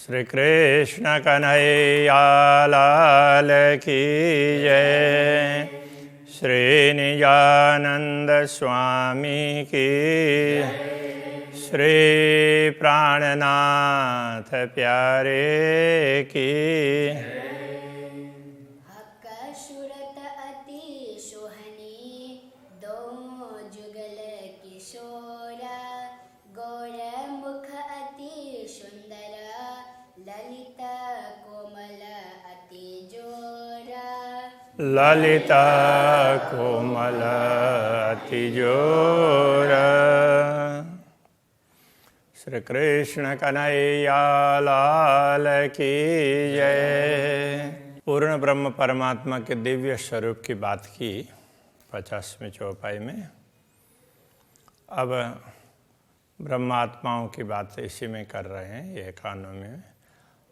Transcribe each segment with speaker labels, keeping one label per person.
Speaker 1: श्री कृष्ण कन्हैया लाल की जय। श्री निजानंद स्वामी की, श्री प्राणनाथ प्यारे की।
Speaker 2: सुरत अति सोहनी दो जुगल किशोरा, गौर मुख अति सुंदर ललित कोमल अति जोरा।
Speaker 1: ललिता कोमल अति जोरा। श्री कृष्ण कन्हैया लाल की जय। पूर्ण ब्रह्म परमात्मा के दिव्य स्वरूप की बात की 50वें चौपाई में। अब ब्रह्मात्माओं की बात इसी में कर रहे हैं ये 91 में।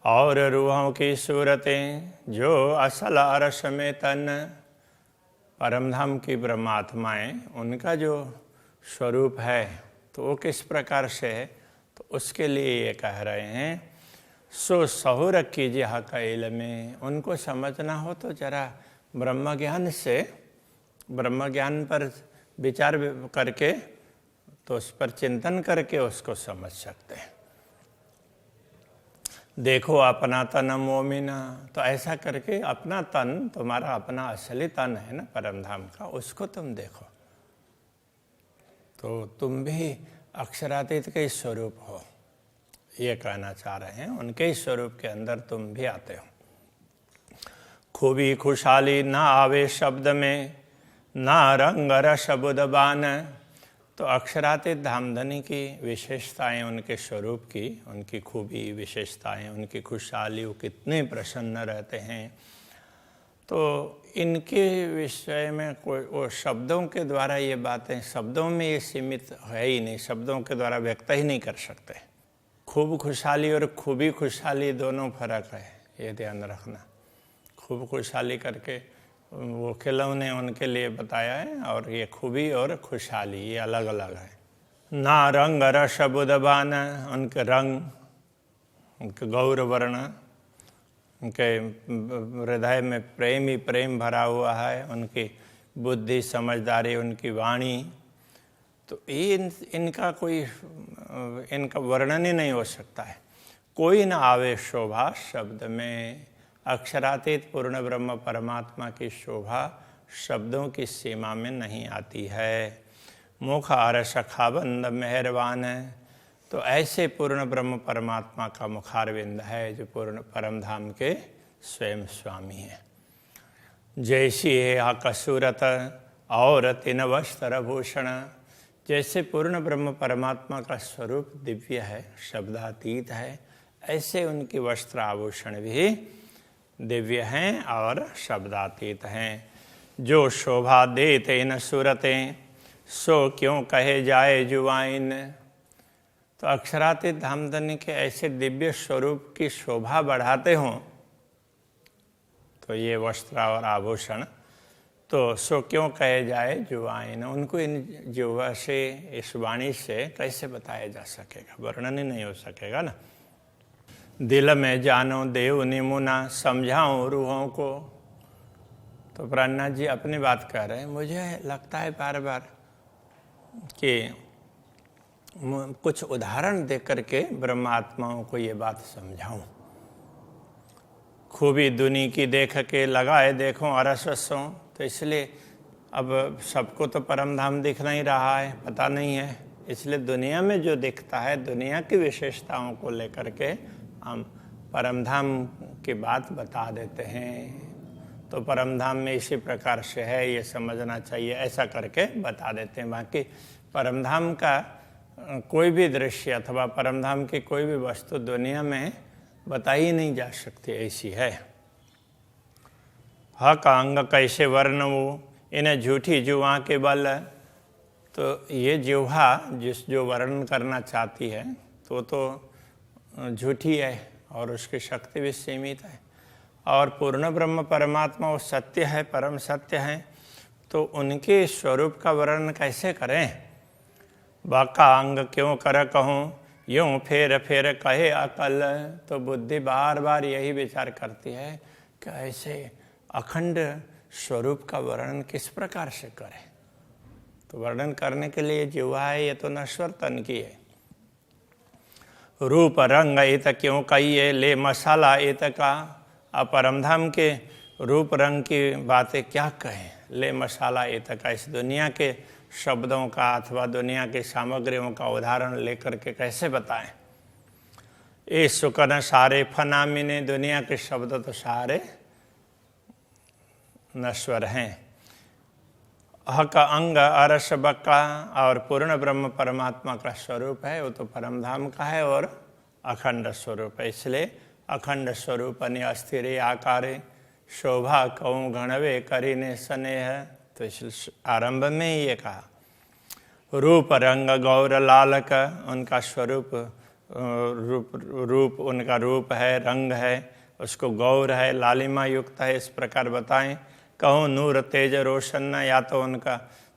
Speaker 1: और रूहों की सूरतें जो असल अरश में तन, परमधाम की ब्रह्मात्माएं, उनका जो स्वरूप है तो वो किस प्रकार से है, तो उसके लिए ये कह रहे हैं सो सहुर कीजिए हक़ में। उनको समझना हो तो जरा ब्रह्म ज्ञान से, ब्रह्म ज्ञान पर विचार करके, तो उस पर चिंतन करके उसको समझ सकते हैं। देखो अपना तन मोमिना, तो ऐसा करके अपना तन, तुम्हारा अपना असली तन है ना परमधाम का, उसको तुम देखो तो तुम भी अक्षरातीत के स्वरूप हो, ये कहना चाह रहे हैं। उनके स्वरूप के अंदर तुम भी आते हो। खूबी खुशहाली ना आवे शब्द में, ना रंग रस बुदबान। तो अक्षरातीत धामधनी की विशेषताएं, उनके स्वरूप की, उनकी खूबी विशेषताएं, उनकी खुशहाली, वो कितने प्रसन्न रहते हैं। तो इनके विषय में कोई वो शब्दों के द्वारा ये बातें, शब्दों में ये सीमित है ही नहीं, शब्दों के द्वारा व्यक्त ही नहीं कर सकते। खूब खुशहाली और खूबी खुशहाली दोनों फर्क है, ये ध्यान रखना। खूब खुशहाली करके वो खिलौने उनके लिए बताया है, और ये खूबी और खुशहाली ये अलग अलग है। ना रंग रस बुदबान, उनके रंग, उनके गौर वर्ण, उनके हृदय में प्रेम ही प्रेम भरा हुआ है, उनकी बुद्धि समझदारी, उनकी वाणी, तो इनका कोई, इनका वर्णन ही नहीं हो सकता है। कोई न आवे शोभा शब्द में। अक्षरातीत पूर्ण ब्रह्म परमात्मा की शोभा शब्दों की सीमा में नहीं आती है। मुख आर सखाबंद मेहरबान है, तो ऐसे पूर्ण ब्रह्म परमात्मा का मुखारविंद है जो पूर्ण परमधाम के स्वयं स्वामी हैं। जैसी है आकसूरत और तीन वस्त्र भूषण। जैसे पूर्ण ब्रह्म परमात्मा का स्वरूप दिव्य है, शब्दातीत है, ऐसे उनकी वस्त्र आभूषण भी दिव्य हैं और शब्दातीत हैं। जो शोभा देते न सूरतें, सो क्यों कहे जाए जुवाइन। तो अक्षरातीत धामधनी के ऐसे दिव्य स्वरूप की शोभा बढ़ाते हों तो ये वस्त्र और आभूषण, तो सो क्यों कहे जाए जुवाइन। उनको इन जुवा से, इस वाणी से कैसे बताया जा सकेगा, वर्णन ही नहीं हो सकेगा ना। दिल में जानो देव निमुना, समझाऊं रूहों को। तो प्राणनाथ जी अपनी बात कह रहे हैं, मुझे लगता है बार बार कि कुछ उदाहरण दे करके ब्रह्मात्माओं को ये बात समझाऊं। खूबी दुनी की देख के लगाए देखो अरसों। तो इसलिए अब सबको तो परमधाम दिख नहीं रहा है, पता नहीं है, इसलिए दुनिया में जो दिखता है, दुनिया की विशेषताओं को लेकर के हम परमधाम की बात बता देते हैं। तो परमधाम में इसी प्रकार से है, ये समझना चाहिए, ऐसा करके बता देते हैं। बाकी परमधाम का कोई भी दृश्य अथवा परमधाम की कोई भी वस्तु दुनिया में बताई नहीं जा सकती, ऐसी है। हक अंग कैसे वर्ण वो, इन्हें झूठी जुआ के बल। तो ये जुहा जो वर्णन करना चाहती है तो झूठी है और उसकी शक्ति भी सीमित है। और पूर्ण ब्रह्म परमात्मा वो सत्य है, परम सत्य है, तो उनके स्वरूप का वर्णन कैसे करें। बाका अंग क्यों कर कहूँ, यूं फेर फेर कहे अकल। तो बुद्धि बार बार यही विचार करती है कि ऐसे अखंड स्वरूप का वर्णन किस प्रकार से करें। तो वर्णन करने के लिए जिह्वा है, ये तो नश्वर तन की है। रूप रंग इत क्यों कहिए, ले मसाला इत का। अब परमधाम के रूप रंग की बातें क्या कहें, ले मसाला इत का। इस दुनिया के शब्दों का अथवा दुनिया की सामग्रियों का उदाहरण लेकर के कैसे बताएं। ये सुकन सारे फनामिने, दुनिया के शब्द तो सारे नश्वर हैं। हक अंग अरस बक्का, और पूर्ण ब्रह्म परमात्मा का स्वरूप है, वो तो परमधाम का है और अखंड स्वरूप है। इसलिए अखंड स्वरूप अस्थिर आकारे, शोभा कहूँ गणवे करीने स्नेह। तो इस आरंभ में ही ये कहा। रूप रंग गौर लालक, उनका स्वरूप रूप उनका रूप है, रंग है, उसको गौर है, लालिमा युक्त है, इस प्रकार बताएं। कहूँ नूर तेज रोशन, या तो उनका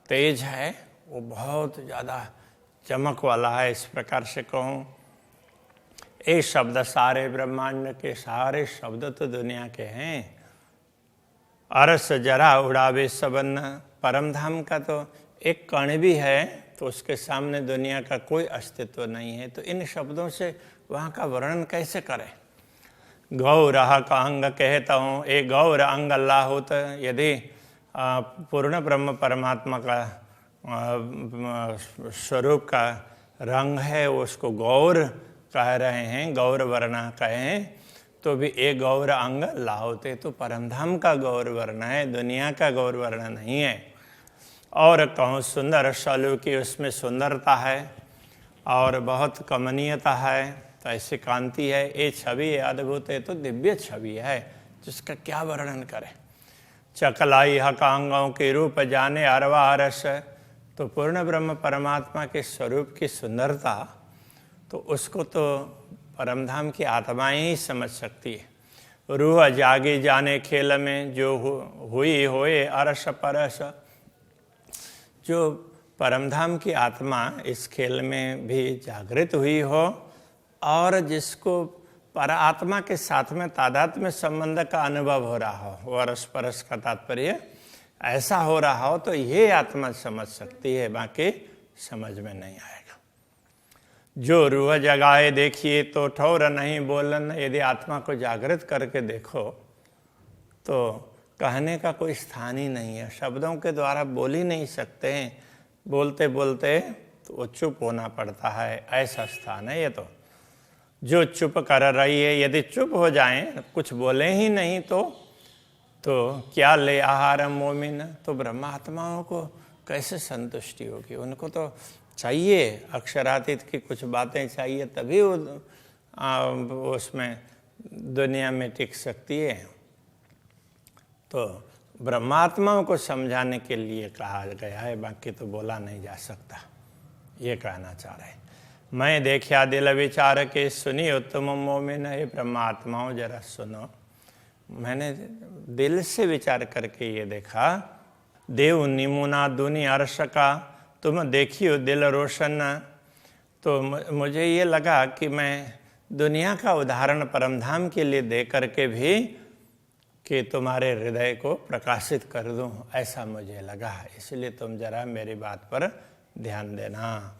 Speaker 1: तेज है वो बहुत ज़्यादा चमक वाला है, इस प्रकार से कहूँ। ये शब्द सारे ब्रह्मांड के सारे शब्द तो दुनिया के हैं। अरस जरा उड़ावे सबन, परमधाम का तो एक कण भी है तो उसके सामने दुनिया का कोई अस्तित्व नहीं है। तो इन शब्दों से वहाँ का वर्णन कैसे करें। गौर का अंग कहता हूँ, एक गौर अंग अल्लाह होता। यदि पूर्ण ब्रह्म परमात्मा का स्वरूप का रंग है, उसको गौर कह रहे हैं, गौर वर्ण कहें, तो भी एक गौर अंग लाहोते। तो परमधाम का गौर वर्ण है, दुनिया का गौर वर्ण नहीं है। और कहूँ सुंदर सलू की, उसमें सुंदरता है और बहुत कमनीयता है, तो ऐसी कांति है। ये छवि अद्भुत है, तो दिव्य छवि है जिसका क्या वर्णन करें। चकलाई हकांगों के रूप जाने अरवा अरस, तो पूर्ण ब्रह्म परमात्मा के स्वरूप की सुंदरता तो उसको तो परमधाम की आत्माएं ही समझ सकती है। रूह जागे जाने खेल में, जो हुई होए अरस परस, जो परमधाम की आत्मा इस खेल में भी जागृत हुई हो और जिसको पर आत्मा के साथ में तादात्म्य संबंध का अनुभव हो रहा हो, वरस परस का तात्पर्य ऐसा हो रहा हो, तो ये आत्मा समझ सकती है, बाकी समझ में नहीं आएगा। जो रूह जगाए देखिए तो ठौर नहीं बोलन, यदि आत्मा को जागृत करके देखो तो कहने का कोई स्थान ही नहीं है, शब्दों के द्वारा बोल ही नहीं सकते हैं, बोलते बोलते तो वो चुप होना पड़ता है, ऐसा स्थान है ये। तो जो चुप कर रही है, यदि चुप हो जाएं, कुछ बोले ही नहीं तो क्या ले आहार मोमिन, तो ब्रह्मात्माओं को कैसे संतुष्टि होगी। उनको तो चाहिए अक्षरातीत की कुछ बातें चाहिए, तभी वो उसमें दुनिया में टिक सकती है। तो ब्रह्मात्माओं को समझाने के लिए कहा गया है, बाकी तो बोला नहीं जा सकता, ये कहना चाह रहे हैं। मैं देखा दिल विचार के, सुनी उत्तम मोमिन, है ब्रह्मात्माओं जरा सुनो। मैंने दिल से विचार करके ये देखा। देव निमुना दुनि अर्श का, तुम देखियो दिल रोशन। तो मुझे ये लगा कि मैं दुनिया का उदाहरण परमधाम के लिए दे करके भी कि तुम्हारे हृदय को प्रकाशित कर दूं, ऐसा मुझे लगा। इसलिए तुम जरा मेरी बात पर ध्यान देना।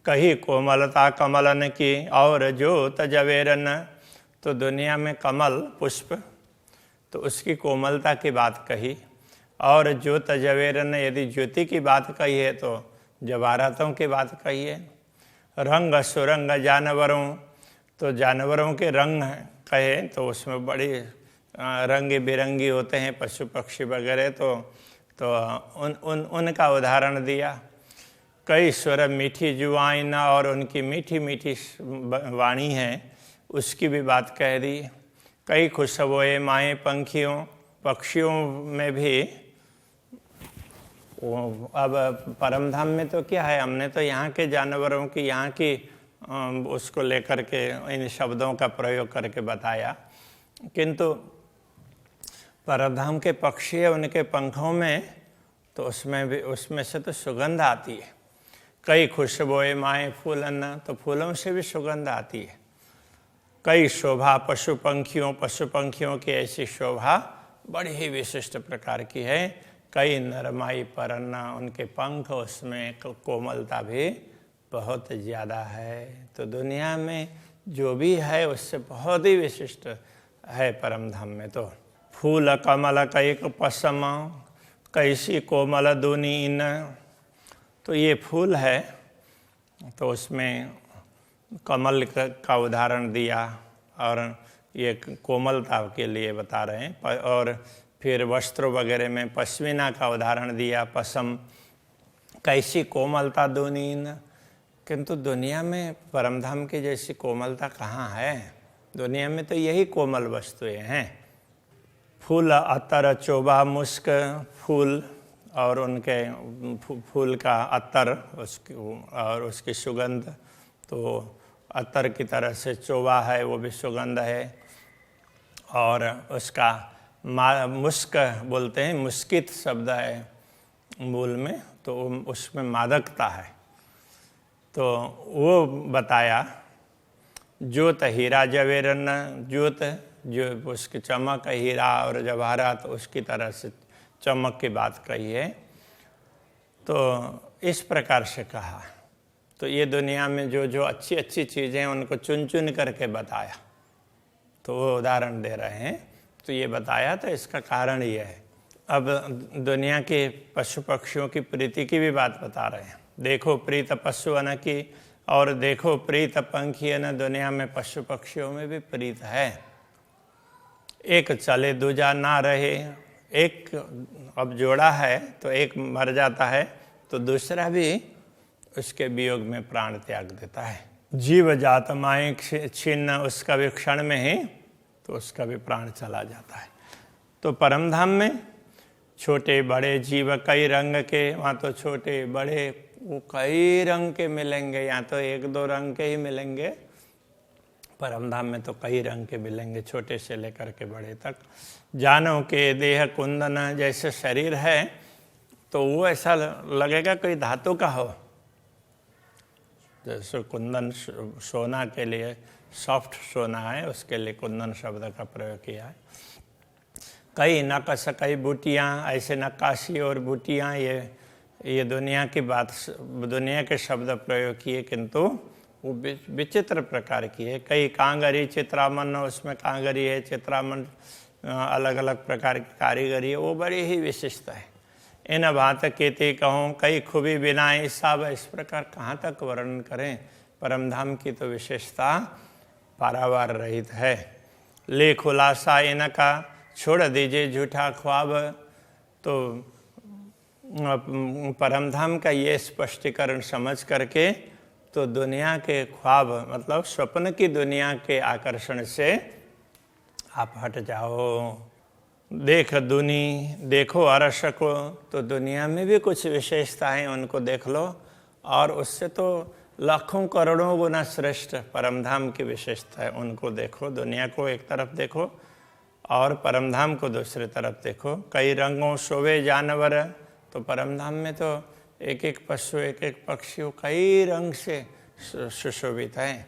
Speaker 1: कही कोमलता कमलन की और ज्योत जवेरन, तो दुनिया में कमल पुष्प तो उसकी कोमलता की बात कही, और ज्योत जवेरन, यदि ज्योति की बात कही है तो जवाहरातों की बात कही है। रंग सुरंग जानवरों, तो जानवरों के रंग कहे तो उसमें बड़ी रंग बिरंगी होते हैं पशु पक्षी वगैरह, तो उनका उदाहरण दिया। कई स्वर मीठी जुआइन, और उनकी मीठी मीठी वाणी है उसकी भी बात कह दी। कई खुशबुएं माएँ पक्षियों में भी। अब परमधाम में तो क्या है, हमने तो यहाँ के जानवरों की, यहाँ की उसको लेकर के इन शब्दों का प्रयोग करके बताया, किंतु परमधाम के पक्षी है, उनके पंखों में तो उसमें से तो सुगंध आती है। कई खुशबोए माए फूलन, तो फूलों से भी सुगंध आती है। कई शोभा पशु पंखियों की ऐसी शोभा बड़ी ही विशिष्ट प्रकार की है। कई नरमाई परन्ना, उनके पंख, उसमें कोमलता भी बहुत ज़्यादा है। तो दुनिया में जो भी है उससे बहुत ही विशिष्ट है परम धाम में। तो फूल कमल कैक पसम, कैसी कोमल दुनीन, तो ये फूल है, तो उसमें कमल का उदाहरण दिया और ये कोमलता के लिए बता रहे हैं। और फिर वस्त्रों वगैरह में पश्मीना का उदाहरण दिया, पसम, कैसी कोमलता दुनीन, किंतु दुनिया में परमधाम की जैसी कोमलता कहाँ है? दुनिया में तो यही कोमल वस्तुएं हैं। फूल अतर चोबा मुस्क, फूल और उनके फूल का अतर और उसकी सुगंध, तो अतर की तरह से चोबा है, वो भी सुगंध है। और उसका मुस्क बोलते हैं, मुस्कित शब्द है मूल में, तो उसमें मादकता है। तो वो बताया ज्योत हीरा जवेरन, ज्योत जो उसकी चमक, हीरा और जवाहरात उसकी तरह से चमक की बात कही है। तो इस प्रकार से कहा। तो ये दुनिया में जो जो अच्छी अच्छी चीज़ें हैं उनको चुन चुन करके बताया, तो वो उदाहरण दे रहे हैं। तो ये बताया, तो इसका कारण ये है। अब दुनिया के पशु पक्षियों की प्रीति की भी बात बता रहे हैं। देखो प्रीत पशु अन की, और देखो प्रीत पंखी अन, दुनिया में पशु पक्षियों में भी प्रीत है। एक चले दूजा ना रहे, एक अब जोड़ा है तो एक मर जाता है तो दूसरा भी उसके वियोग में प्राण त्याग देता है। जीव जात माए छिन्न, उसका भी क्षण में ही तो उसका भी प्राण चला जाता है। तो परमधाम में छोटे बड़े जीव कई रंग के, वहाँ तो छोटे बड़े वो कई रंग के मिलेंगे, यहाँ तो एक दो रंग के ही मिलेंगे। परमधाम में तो कई रंग के मिलेंगे, छोटे से लेकर के बड़े तक। जानो के देह कुंदन, जैसे शरीर है तो वो ऐसा लगेगा कोई धातु का हो, जैसे कुंदन सोना के लिए सॉफ्ट सोना है, उसके लिए कुंदन शब्द का प्रयोग किया है। कई नकश कई बूटियाँ, ऐसे नक्काशी और बूटियाँ, ये दुनिया की बात, दुनिया के शब्द प्रयोग किए, किंतु वो विचित्र प्रकार की है। कई कांगरी चित्रामन, उसमें कांगरी है, चित्रामन अलग अलग प्रकार की कारीगरी है, वो बड़ी ही विशिष्ट है। इन बात केते कहूँ कई खूबी बिनाई सब, इस प्रकार कहाँ तक वर्णन करें। परमधाम की तो विशेषता पारावार रहित है। ले खुलासा इनका, छोड़ दीजिए झूठा ख्वाब। तो परमधाम का ये स्पष्टीकरण समझ करके तो दुनिया के ख्वाब मतलब स्वप्न की दुनिया के आकर्षण से आप हट जाओ। देख दुनी देखो अरस को, तो दुनिया में भी कुछ विशेषताएं उनको देख लो, और उससे तो लाखों करोड़ों गुना श्रेष्ठ परमधाम की विशेषता है, उनको देखो। दुनिया को एक तरफ देखो और परमधाम को दूसरी तरफ देखो। कई रंगों शोभे जानवर, तो परमधाम में तो एक एक पशु एक एक पक्षी कई रंग से सुशोभित हैं।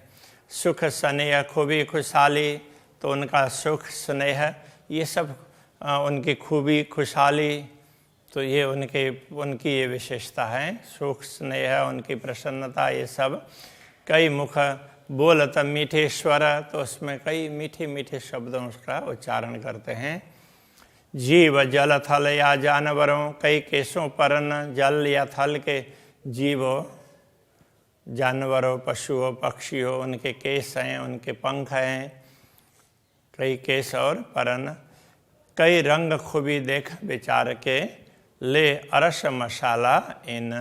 Speaker 1: सुख स्नेह खूबी खुशहाली, तो उनका सुख स्नेह ये सब उनकी खूबी खुशहाली, तो ये उनकी ये विशेषता है। सुख स्नेह, उनकी प्रसन्नता, ये सब। कई मुख बोलत मीठे स्वर, तो उसमें कई मीठे मीठे शब्दों का उच्चारण करते हैं। जीव जल थल या जानवरों, कई केशों परन, जल या थल के जीवों, जानवरों, पशुओं, पक्षियों, उनके केश हैं, उनके पंख हैं, कई केश और परन। कई रंग खूबी देख विचार के, ले अरस मसाला इन,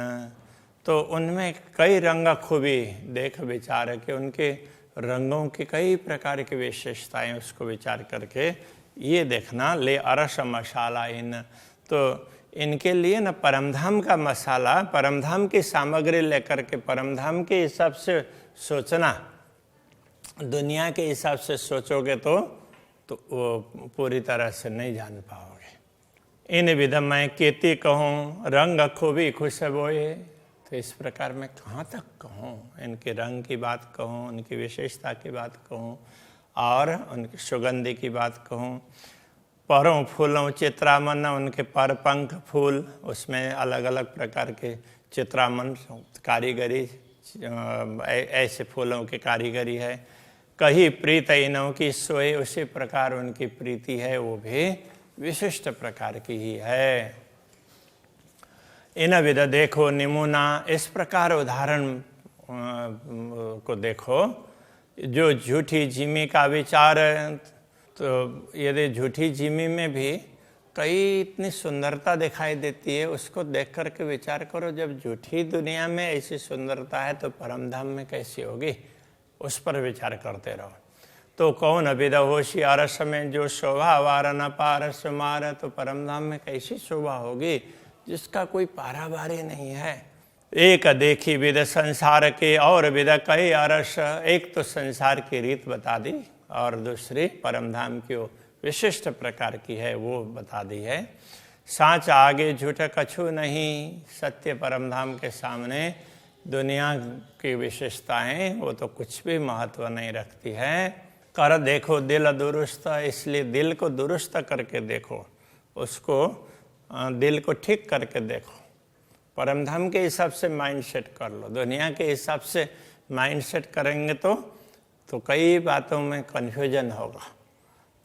Speaker 1: तो उनमें कई रंग खूबी देख विचार के, उनके रंगों की कई प्रकार की विशेषताएं उसको विचार करके ये देखना। ले अरस मसाला इन, तो इनके लिए न परमधाम का मसाला, परमधाम की सामग्री लेकर के परमधाम के हिसाब से सोचना। दुनिया के हिसाब से सोचोगे तो वो पूरी तरह से नहीं जान पाओगे। इन विधम मैं केती कहूँ रंग खूबी खुशबोए, तो इस प्रकार मैं कहाँ तक कहूँ, इनके रंग की बात कहूँ, उनकी विशेषता की बात कहूँ और उनकी सुगंधि की बात कहूँ। परों फूलों चित्रामन, उनके पर पंख फूल, उसमें अलग अलग प्रकार के चित्रामन कारीगरी, ऐसे फूलों की कारीगरी है। कहीं प्रीत इनों की सोए, उसी प्रकार उनकी प्रीति है वो भी विशिष्ट प्रकार की ही है। इन विध देखो निमुना, इस प्रकार उदाहरण को देखो। जो झूठी जिमी का विचार, तो यदि झूठी जिमी में भी कई इतनी सुंदरता दिखाई देती है, उसको देख कर के विचार करो, जब झूठी दुनिया में ऐसी सुंदरता है तो परमधाम में कैसी होगी, उस पर विचार करते रहो। तो कौन विद होशियार में जो शोभा वार न पार सुमार, तो परमधाम में कैसी शोभा होगी जिसका कोई पारावारी नहीं है। एक देखी विद संसार के और विद कई अरस, एक तो संसार की रीत बता दी और दूसरी परमधाम की विशिष्ट प्रकार की है वो बता दी है। साँच आगे झूठ कछु नहीं, सत्य परमधाम के सामने दुनिया की विशेषताएं वो तो कुछ भी महत्व नहीं रखती है। कर देखो दिल दुरुस्त, इसलिए दिल को दुरुस्त करके देखो, उसको दिल को ठीक करके देखो। परमधाम के हिसाब से माइंड सेट कर लो, दुनिया के हिसाब से माइंड सेट करेंगे तो कई बातों में कन्फ्यूजन होगा।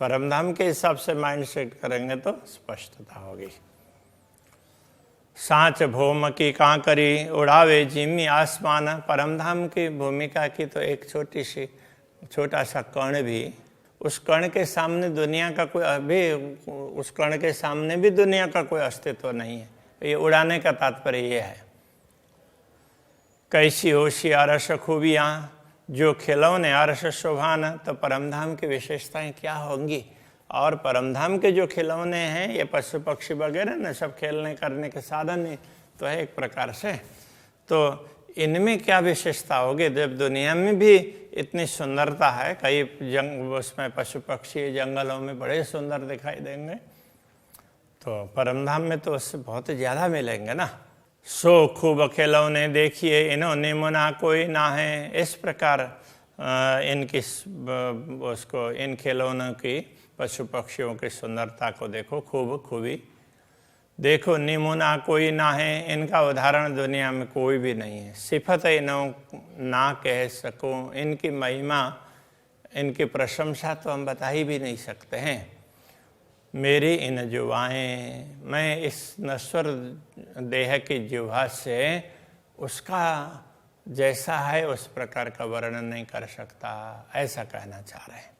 Speaker 1: परमधाम के हिसाब से माइंड सेट करेंगे तो स्पष्टता होगी। सांच भूम की कांकरी, उड़ावे जिमी आसमान, परमधाम की भूमिका की तो एक छोटा सा कण भी, उस कण के सामने दुनिया का कोई, अभी उस कण के सामने भी दुनिया का कोई अस्तित्व नहीं है। ये उड़ाने का तात्पर्य ये है। कैसी होशियार खूबियाँ, जो खिलौने आरस शोभान, तो परमधाम की विशेषताएं क्या होंगी। और परमधाम के जो खिलौने हैं ये पशु पक्षी वगैरह न, सब खेलने करने के साधन ही तो है एक प्रकार से। तो इनमें क्या विशेषता होगी जब दुनिया में भी इतनी सुंदरता है। कई उसमें पशु पक्षी जंगलों में बड़े सुंदर दिखाई देंगे, तो परमधाम में तो उससे बहुत ज़्यादा मिलेंगे ना। सो खूब खिलौने देखिए इन्होंने मुना कोई ना है, इस प्रकार इनकी उसको इन खिलौनों की पशु पक्षियों की सुंदरता को देखो, खूबी देखो। निमुना कोई ना है, इनका उदाहरण दुनिया में कोई भी नहीं है। सिफत इनो ना कह सकूं, इनकी महिमा, इनकी प्रशंसा तो हम बता ही भी नहीं सकते हैं। मेरी इन जुबाएं, मैं इस नश्वर देह की जुबा से उसका जैसा है उस प्रकार का वर्णन नहीं कर सकता, ऐसा कहना चाह रहे हैं।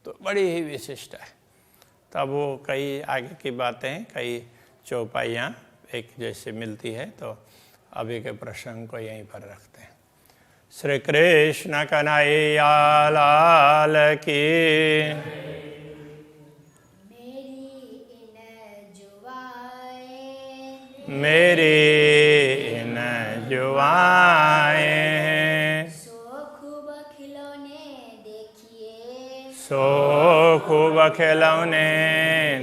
Speaker 1: तो बड़ी ही विशिष्ट है। तब वो कई आगे की बातें, कई चौपाइयाँ एक जैसे मिलती है। तो अभी के प्रसंग को यहीं पर रखते हैं। श्री कृष्ण कन्हैया लाल की। मेरी इन जुबाएं,
Speaker 2: सो खूब खिलौने देखिए,
Speaker 1: सो खूब खिलौने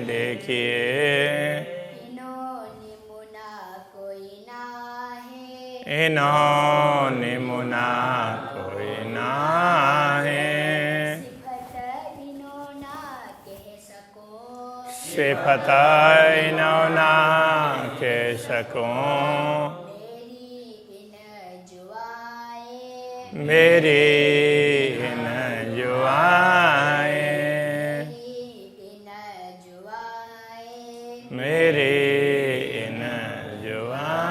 Speaker 1: देखिए।
Speaker 2: इन्होंने मुना कोई ना है,
Speaker 1: इन्होंने मुना कोई ना है।
Speaker 2: सिफत इनो ना कह सको,
Speaker 1: सिफत इनो ना कह सकूं। मेरी इन जुबाएं, मेरी इन जुबाएं।